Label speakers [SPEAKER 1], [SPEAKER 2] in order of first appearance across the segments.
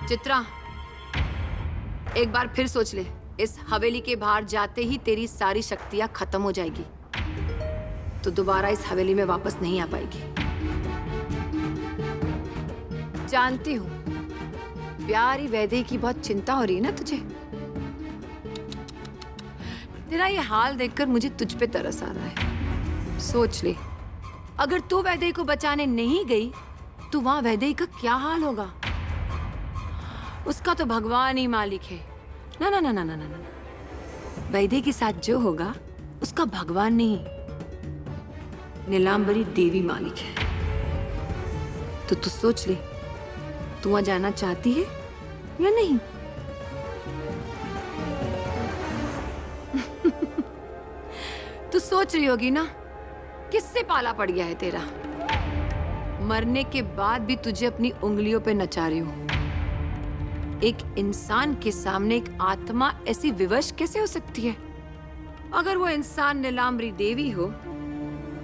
[SPEAKER 1] चित्रा, एक बार फिर सोच ले, इस हवेली के बाहर जाते ही तेरी सारी शक्तियां खत्म हो जाएगी, तो दोबारा इस हवेली में वापस नहीं आ पाएगी। जानती हूँ प्यारी वैदेही की बहुत चिंता हो रही है ना तुझे। तेरा ये हाल देखकर मुझे तुझ पे तरस आ रहा है। सोच ले, अगर तू वैदेही को बचाने नहीं गई तो वहां वैदेही का क्या हाल होगा। उसका तो भगवान ही मालिक है। ना ना ना ना ना ना ना, वैदेही के साथ जो होगा उसका भगवान नहीं, नीलांबरी देवी मालिक है। तो तू सोच ले, तू वहां जाना चाहती है या नहीं? तू सोच रही होगी ना, किससे पाला पड़ गया है तेरा। मरने के बाद भी तुझे अपनी उंगलियों पे नचा रही हूं। एक इंसान के सामने एक आत्मा ऐसी विवश कैसे हो सकती है? अगर वो इंसान नीलांबरी देवी हो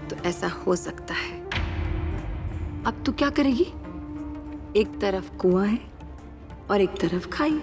[SPEAKER 1] तो ऐसा हो सकता है। अब तू क्या करेगी? एक तरफ कुआं है और एक तरफ खाई।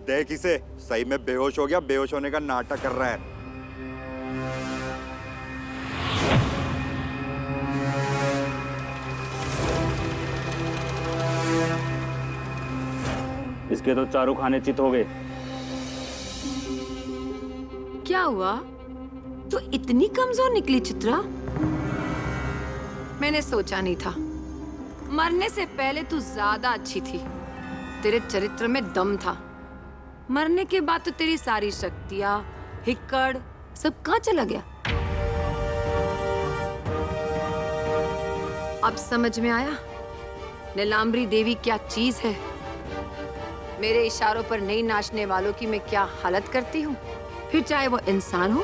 [SPEAKER 2] देख इसे, सही में बेहोश हो गया, बेहोश होने का नाटक कर रहा है।
[SPEAKER 3] इसके तो चारों खाने चित हो गए।
[SPEAKER 1] क्या हुआ? तो इतनी कमजोर निकली चित्रा? मैंने सोचा नहीं था। मरने से पहले तू ज्यादा अच्छी थी, तेरे चरित्र में दम था। मरने के बाद तो तेरी सारी शक्तियां, हिक्कड़ सब कहां चला गया? अब समझ में आया नीलांबरी देवी क्या चीज है। मेरे इशारों पर नहीं नाचने वालों की मैं क्या हालत करती हूँ, फिर चाहे वो इंसान हो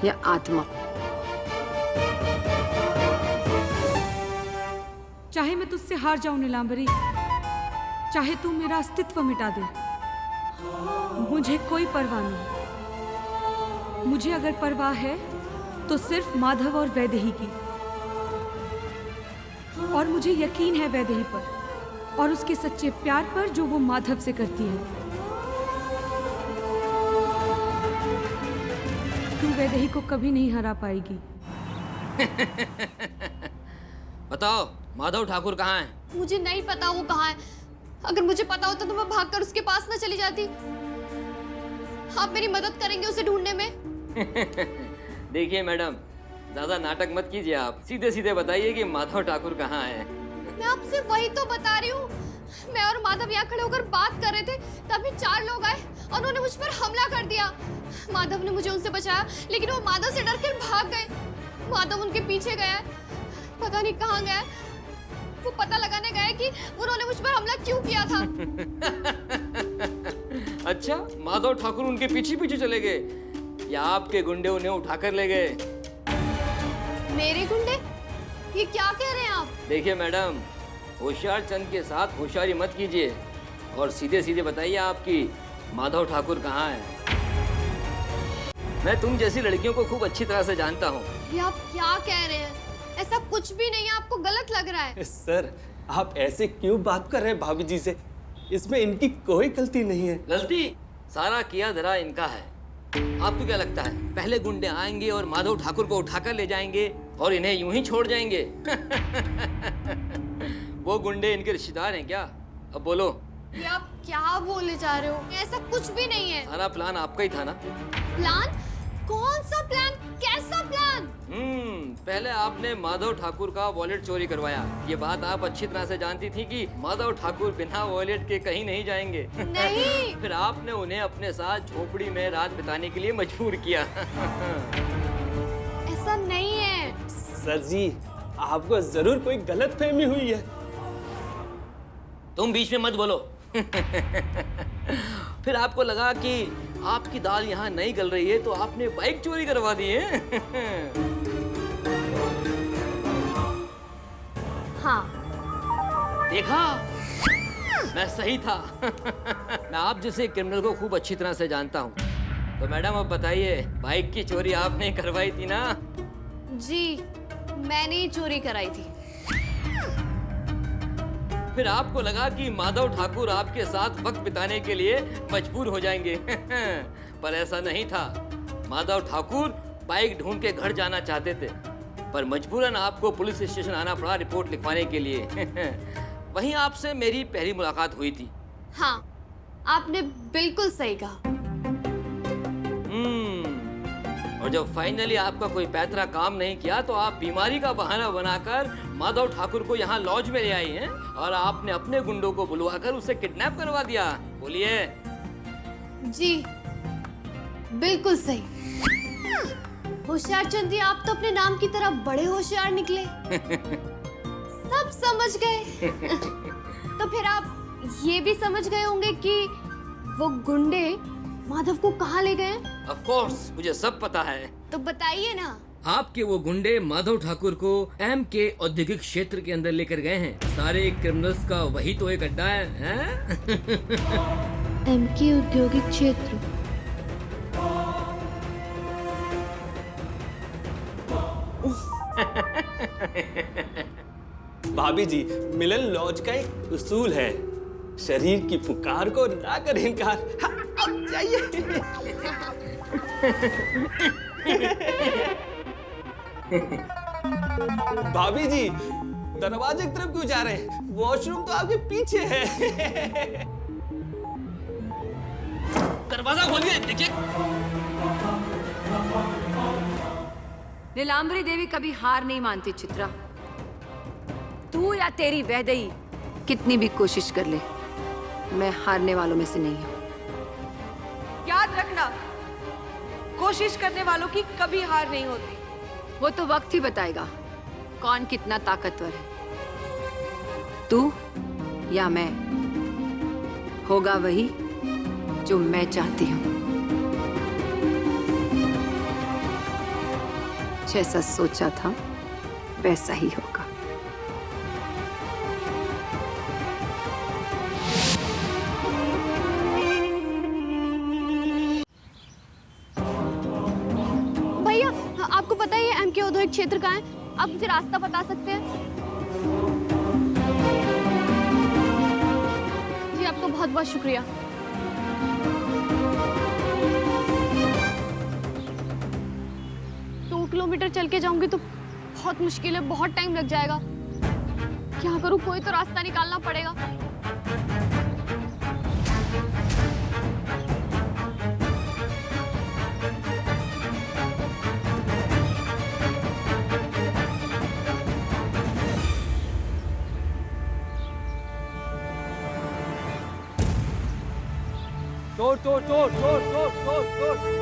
[SPEAKER 1] या आत्मा।
[SPEAKER 4] चाहे मैं तुझसे हार जाऊं नीलांबरी, चाहे तू मेरा अस्तित्व मिटा दे, मुझे कोई परवाह नहीं। मुझे अगर परवाह है तो सिर्फ माधव और वैदेही की। और मुझे यकीन है वैदेही पर और उसके सच्चे प्यार पर जो वो माधव से करती है। तू वैदेही को कभी नहीं हरा पाएगी।
[SPEAKER 5] बताओ माधव ठाकुर कहाँ है?
[SPEAKER 6] मुझे नहीं पता वो कहाँ है। अगर मुझे पता होता तो मैं भागकर उसके पास ना चली जाती। आप मेरी मदद करेंगे उसे ढूंढने में?
[SPEAKER 5] देखिए मैडम, ज्यादा नाटक मत कीजिए। आप सीधे सीधे बताइए कि माधव ठाकुर कहाँ है।
[SPEAKER 6] मैं आपसे वही तो बता रही हूँ। मैं और माधव यहाँ खड़े होकर बात कर रहे थे, तभी 4 लोग आए और उन्होंने मुझ पर हमला कर दिया। माधव ने मुझे उनसे बचाया, लेकिन वो माधव से डरकर भाग गए। माधव उनके पीछे गया है, पता नहीं कहाँ गया है। वो पता लगाने गए कि उन्होंने मुझ पर हमला क्यों किया था।
[SPEAKER 5] अच्छा, माधव ठाकुर उनके पीछे पीछे चले गए या आपके गुंडे उन्हें उठाकर ले गए?
[SPEAKER 6] मेरे गुंडे? ये क्या कह रहे हैं आप?
[SPEAKER 5] देखिए मैडम, होशियार चंद के साथ होशियारी मत कीजिए और सीधे सीधे बताइए आपकी माधव ठाकुर कहाँ है। मैं तुम जैसी लड़कियों को खूब अच्छी तरह से जानता हूँ।
[SPEAKER 6] ये आप क्या कह रहे हैं? ऐसा कुछ भी नहीं है, आपको गलत लग रहा है।
[SPEAKER 7] सर, आप ऐसे क्यों बात कर रहे हैं भाभी जी से? इसमें इनकी कोई गलती नहीं है।
[SPEAKER 5] गलती सारा किया धरा इनका है। आपको क्या लगता है पहले गुंडे आएंगे और माधव ठाकुर को उठाकर ले जाएंगे और इन्हें यूं ही छोड़ जाएंगे? वो गुंडे इनके रिश्तेदार हैं क्या? अब बोलो।
[SPEAKER 6] ये आप क्या बोले जा रहे हो? ऐसा कुछ भी नहीं है।
[SPEAKER 5] सारा प्लान आपका ही था ना?
[SPEAKER 6] प्लान? कौन सा प्लान? कैसा प्लान?
[SPEAKER 5] पहले आपने माधव ठाकुर का वॉलेट चोरी करवाया। ये बात आप अच्छी तरह से जानती थी कि माधव ठाकुर बिना वॉलेट के कहीं नहीं जाएंगे।
[SPEAKER 6] नहीं।
[SPEAKER 5] फिर आपने उन्हें अपने साथ झोपड़ी में रात बिताने के लिए मजबूर किया।
[SPEAKER 6] ऐसा नहीं है।
[SPEAKER 7] सर जी, आपको जरूर कोई गलतफहमी हुई है।
[SPEAKER 5] तुम बीच में मत बोलो। फिर आपको लगा कि आपकी दाल यहाँ नहीं गल रही है तो आपने बाइक चोरी करवा दी है।
[SPEAKER 6] हाँ,
[SPEAKER 5] देखा, मैं सही था। मैं आप जैसे क्रिमिनल को खूब अच्छी तरह से जानता हूँ। तो मैडम अब बताइए, बाइक की चोरी आपने करवाई थी ना?
[SPEAKER 6] जी, मैंने ही चोरी कराई थी।
[SPEAKER 5] फिर आपको लगा कि माधव ठाकुर आपके साथ वक्त बिताने के लिए मजबूर हो जाएंगे। पर ऐसा नहीं था। माधव ठाकुर बाइक ढूंढ के घर जाना चाहते थे, पर मजबूरन आपको पुलिस स्टेशन आना पड़ा रिपोर्ट लिखवाने के लिए। वहीं आपसे मेरी पहली मुलाकात हुई थी।
[SPEAKER 6] हाँ, आपने बिल्कुल सही कहा।
[SPEAKER 5] और जब फाइनली आपका कोई पैतरा काम नहीं किया तो आप बीमारी का बहाना बनाकर माधव ठाकुर को यहाँ लॉज में ले आई हैं और आपने अपने गुंडों को बुलवाकर उसे किडनैप करवा दिया। बोलिए।
[SPEAKER 6] जी, बिल्कुल सही। होशियार चंद जी, आप तो अपने नाम की तरह बड़े होशियार निकले। सब समझ गए। तो फिर आप ये भी समझ गए होंगे कि वो गुंडे माधव को कहाँ ले गए?
[SPEAKER 5] ऑफ कोर्स, मुझे सब पता है।
[SPEAKER 6] तो बताइए ना।
[SPEAKER 5] आपके वो गुंडे माधव ठाकुर को एम के औद्योगिक क्षेत्र के अंदर लेकर गए हैं। सारे क्रिमिनल्स का वही तो एक अड्डा है?
[SPEAKER 6] एम के औद्योगिक क्षेत्र।
[SPEAKER 7] भाभी जी, मिलन लॉज का एक उसूल है, शरीर की पुकार को ना कर इनकार। हाँ, अब जाइए। भाभी जी, दरवाजे की तरफ क्यों जा रहे हैं? वॉशरूम तो आपके पीछे है।
[SPEAKER 5] दरवाजा खोलिए, देखिए।
[SPEAKER 1] नीलांबरी देवी कभी हार नहीं मानती चित्रा। तू या तेरी वैदेही कितनी भी कोशिश कर ले, मैं हारने वालों में से नहीं हूँ।
[SPEAKER 4] याद रखना, कोशिश करने वालों की कभी हार नहीं होती।
[SPEAKER 1] वो तो वक्त ही बताएगा कौन कितना ताकतवर है, तू या मैं। होगा वही जो मैं चाहती हूँ। जैसा सोचा था वैसा ही होगा।
[SPEAKER 6] भैया, आपको पता है ये एम के औद्योगिक क्षेत्र कहाँ है? आप मुझे रास्ता बता सकते हैं? जी, आपका बहुत बहुत शुक्रिया। किलोमीटर चल के जाऊंगी तो बहुत मुश्किल है, बहुत टाइम लग जाएगा। क्या करूं? कोई तो रास्ता निकालना पड़ेगा।
[SPEAKER 3] चोर चोर चोर चोर चोर चोर चोर।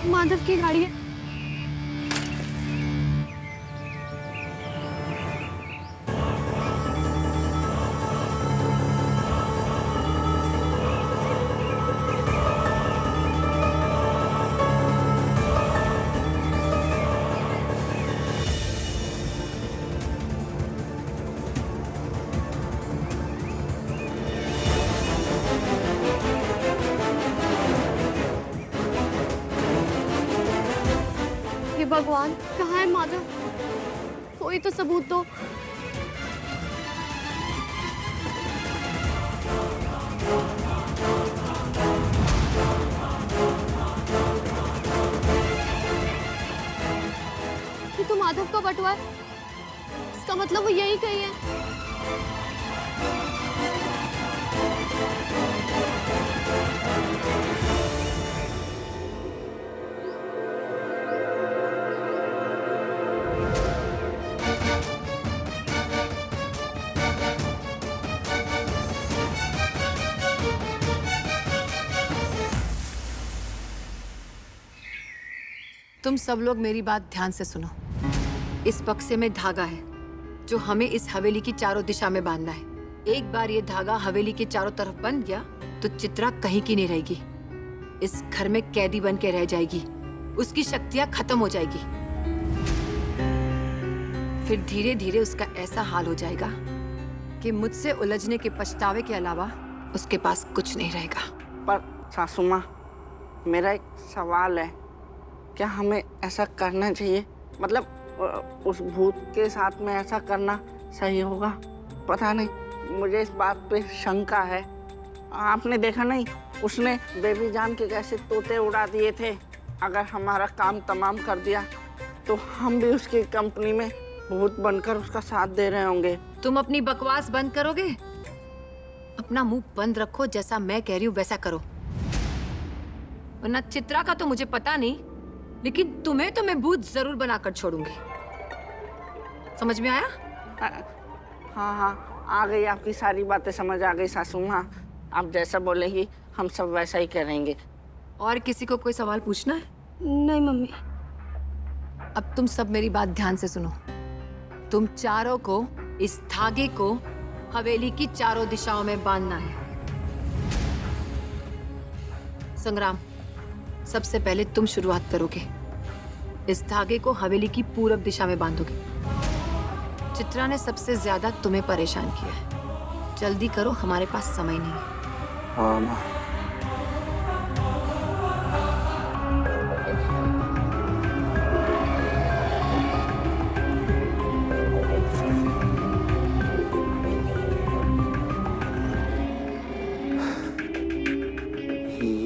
[SPEAKER 6] माधव की गाड़ी है। हे भगवान, कहाँ है माधव? कोई तो सबूत दो। ये तो माधव का बटुआ है। इसका मतलब वो यही कहीं है।
[SPEAKER 1] तुम सब लोग मेरी बात ध्यान से सुनो। इस बक्से में धागा है जो हमें इस हवेली की चारों दिशा में बांधना है। एक बार ये धागा हवेली के चारों तरफ बंध गया तो चित्रा कहीं की नहीं रहेगी। इस घर में कैदी बन के रह जाएगी। उसकी शक्तियां खत्म हो जाएगी। फिर धीरे धीरे उसका ऐसा हाल हो जाएगा कि मुझसे उलझने के पछतावे के अलावा उसके पास कुछ नहीं रहेगा।
[SPEAKER 8] पर सासू माँ, मेरा एक सवाल है, क्या हमें ऐसा करना चाहिए? मतलब उस भूत के साथ में ऐसा करना सही होगा? पता नहीं, मुझे इस बात पे शंका है। आपने देखा नहीं, उसने बेबी जान के कैसे तोते उड़ा दिए थे। अगर हमारा काम तमाम कर दिया तो हम भी उसकी कंपनी में भूत बनकर उसका साथ दे रहे होंगे।
[SPEAKER 1] तुम अपनी बकवास बंद करोगे? अपना मुंह बंद रखो। जैसा मैं कह रही हूँ वैसा करो, वरना चित्रा का तो मुझे पता नहीं, लेकिन तुम्हें तो मैं भूत जरूर बनाकर छोड़ूंगी। समझ में आया?
[SPEAKER 8] हाँ हाँ, आ गई, आपकी सारी बातें समझ आ गई सासू माँ। आप जैसा बोलेंगी हम सब वैसा ही करेंगे।
[SPEAKER 1] और किसी को कोई सवाल पूछना है?
[SPEAKER 6] नहीं मम्मी।
[SPEAKER 1] अब तुम सब मेरी बात ध्यान से सुनो। तुम चारों को इस धागे को हवेली की चारों दिशाओं में बांधना है। संग्राम, सबसे पहले तुम शुरुआत करोगे। इस धागे को हवेली की पूरब दिशा में बांधोगे। चित्रा ने सबसे ज्यादा तुम्हें परेशान किया है। जल्दी करो, हमारे पास समय नहीं है।
[SPEAKER 8] हाँ माँ।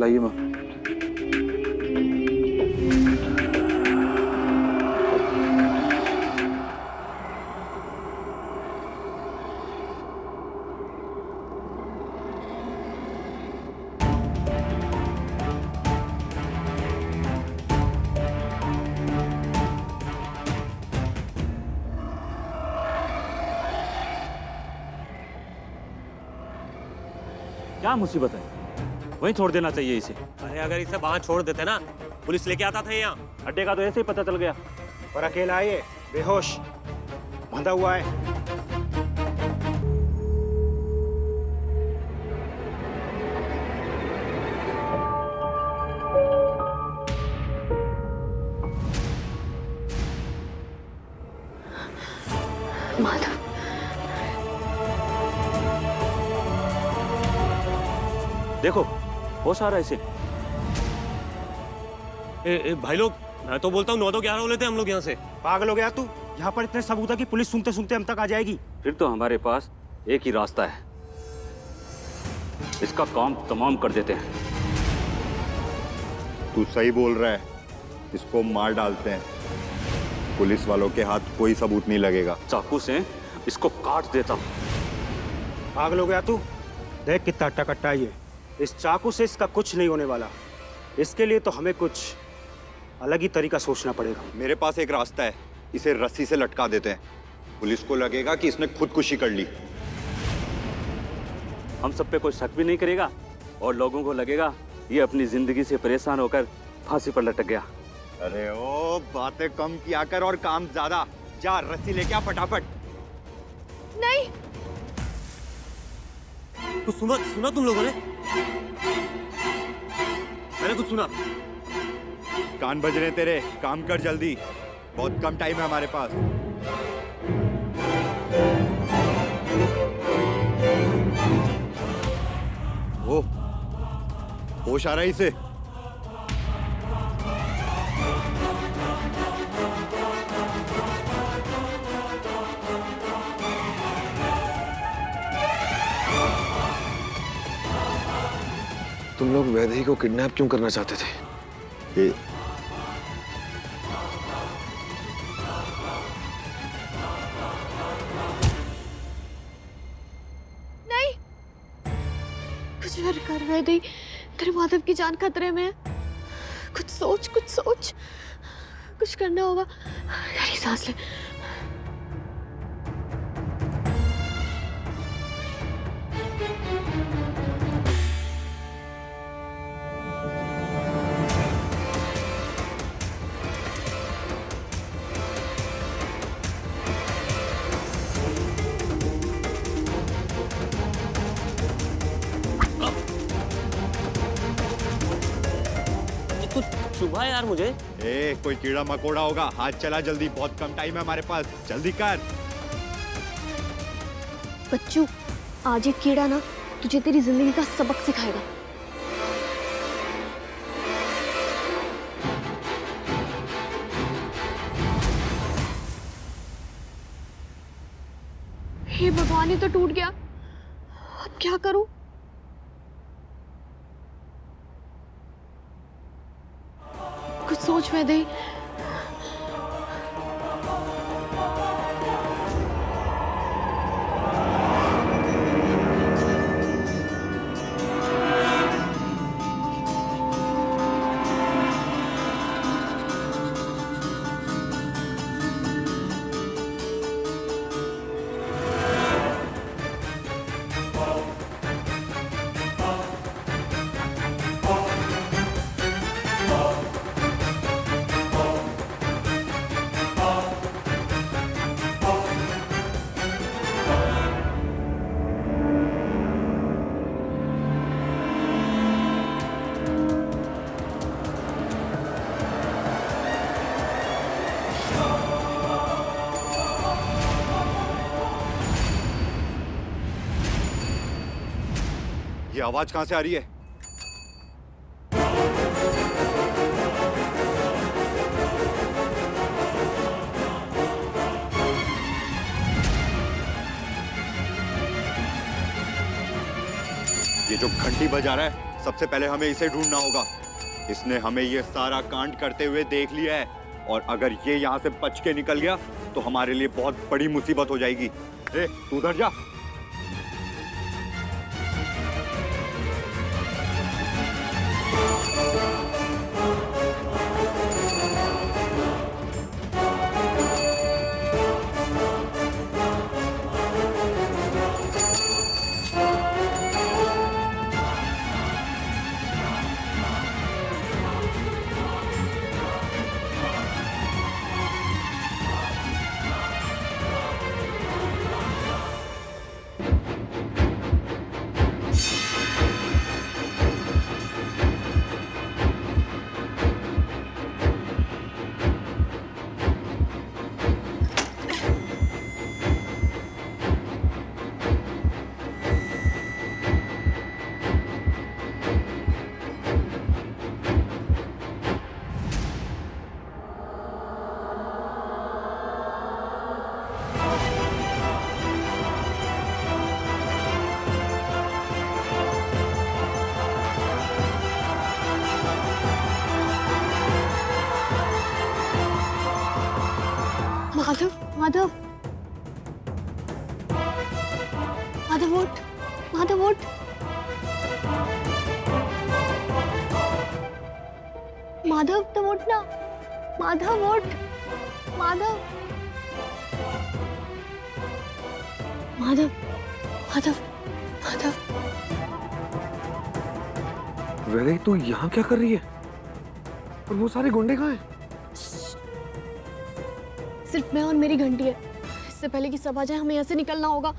[SPEAKER 3] लाइए माँ।
[SPEAKER 9] क्या मुसीबत है? वहीं छोड़ देना चाहिए इसे।
[SPEAKER 7] अरे अगर इसे वहां छोड़ देते ना, पुलिस लेके आता था यहाँ।
[SPEAKER 9] अड्डे का तो ऐसे ही पता चल गया।
[SPEAKER 10] और अकेला है ये, बेहोश बंधा हुआ है।
[SPEAKER 6] माधव,
[SPEAKER 9] देखो, होश आ रहा है इसे।
[SPEAKER 7] भाई लोग, मैं तो बोलता हूँ 9 तो 11 हो लेते हम लोग यहाँ से।
[SPEAKER 10] पागल हो गया तू? यहाँ पर इतने सबूत है कि पुलिस सुनते सुनते हम तक आ जाएगी।
[SPEAKER 9] फिर तो हमारे पास एक ही रास्ता है, इसका काम तमाम कर देते हैं।
[SPEAKER 2] तू सही बोल रहा है, इसको मार डालते हैं। पुलिस वालों के हाथ कोई सबूत नहीं लगेगा।
[SPEAKER 9] चाकू से इसको काट देता हूँ।
[SPEAKER 10] पागल हो गया तू? देख कितना अट्टा कट्टा है ये। इस चाकू से इसका कुछ नहीं होने वाला। इसके लिए तो हमें कुछ अलग ही तरीका सोचना पड़ेगा।
[SPEAKER 2] मेरे पास एक रास्ता है, इसे रस्सी से लटका देते हैं। पुलिस को लगेगा कि इसने खुदकुशी कर ली।
[SPEAKER 9] हम सब पे कोई शक भी नहीं करेगा और लोगों को लगेगा ये अपनी जिंदगी से परेशान होकर फांसी पर लटक गया।
[SPEAKER 2] अरे ओ, बातें कम किया कर और काम ज्यादा। जा, रस्सी लेके आ फटाफट।
[SPEAKER 6] नहीं।
[SPEAKER 7] कुछ सुना तुम लोगों ने? मैंने कुछ सुना।
[SPEAKER 2] कान बज रहे तेरे, काम कर जल्दी, बहुत कम टाइम है हमारे पास। ओ, होश आ रहा है इसे?
[SPEAKER 11] तुम लोग वैदेही को किडनैप क्यों करना चाहते थे?
[SPEAKER 2] ये
[SPEAKER 6] नहीं, कुछ और कर रहे थे। तेरे माधव की जान खतरे में है। कुछ सोच, कुछ करना होगा। गहरी सांस ले।
[SPEAKER 7] कुछ चुभा यार मुझे।
[SPEAKER 2] ए, कोई कीड़ा मकोड़ा होगा। हाथ चला जल्दी, बहुत कम टाइम है हमारे पास, जल्दी कर।
[SPEAKER 6] बच्चू, आज एक कीड़ा ना तुझे तेरी जिंदगी का सबक सिखाएगा। हे भगवान, ये तो टूट गया। अब क्या करूं? कुछ सोच में दे।
[SPEAKER 2] ये आवाज कहां से आ रही है? ये जो घंटी बजा रहा है, सबसे पहले हमें इसे ढूंढना होगा। इसने हमें ये सारा कांड करते हुए देख लिया है, और अगर ये यहाँ से बच के निकल गया तो हमारे लिए बहुत बड़ी मुसीबत हो जाएगी। ए, तू उधर जा। माधव, माधव, माधव उठ, माधव उठ। माधव तुम उठना, माधव उठ, माधव, माधव, माधव, माधव।
[SPEAKER 11] वैदे, तू यहाँ क्या कर रही है? और वो सारे गुंडे कहाँ हैं?
[SPEAKER 6] सिर्फ मैं और मेरी घंटी है। इससे पहले कि सब आ जाए, हमें यहाँ से निकलना होगा।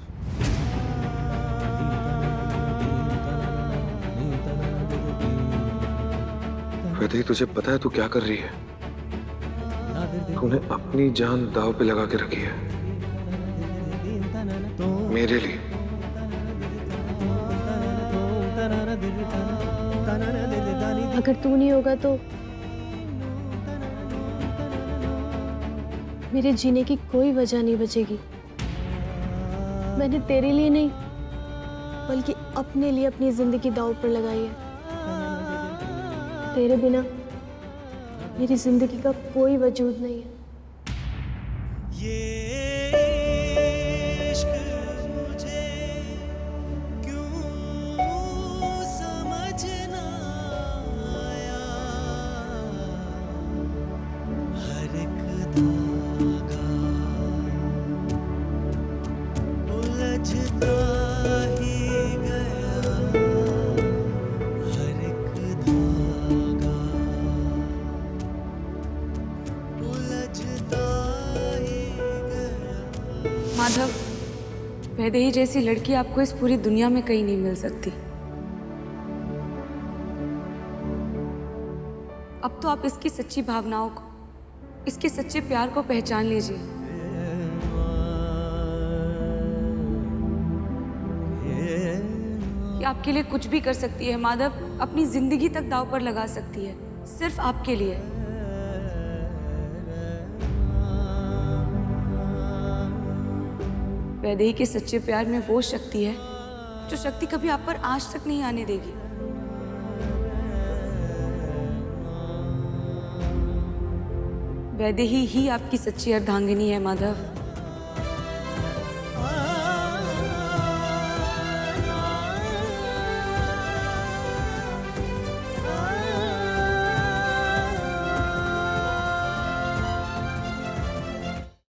[SPEAKER 11] वैदे, तुझे पता है तू क्या कर रही है? तूने अपनी जान दांव पे लगा के रखी है मेरे लिए।
[SPEAKER 6] अगर तू नहीं होगा तो मेरे जीने की कोई वजह नहीं बचेगी। मैंने तेरे लिए नहीं, बल्कि अपने लिए अपनी जिंदगी दांव पर लगाई है। तेरे बिना मेरी जिंदगी का कोई वजूद नहीं है।
[SPEAKER 4] माधव, वैदेही जैसी लड़की आपको इस पूरी दुनिया में कहीं नहीं मिल सकती। अब तो आप इसकी सच्ची भावनाओं को, इसके सच्चे प्यार को पहचान लीजिए। कि आपके लिए कुछ भी कर सकती है माधव, अपनी जिंदगी तक दांव पर लगा सकती है, सिर्फ आपके लिए। वैदेही के सच्चे प्यार में वो शक्ति है जो शक्ति कभी आप पर आंच तक नहीं आने देगी। वैदेही ही आपकी सच्ची अर्धांगिनी है माधव।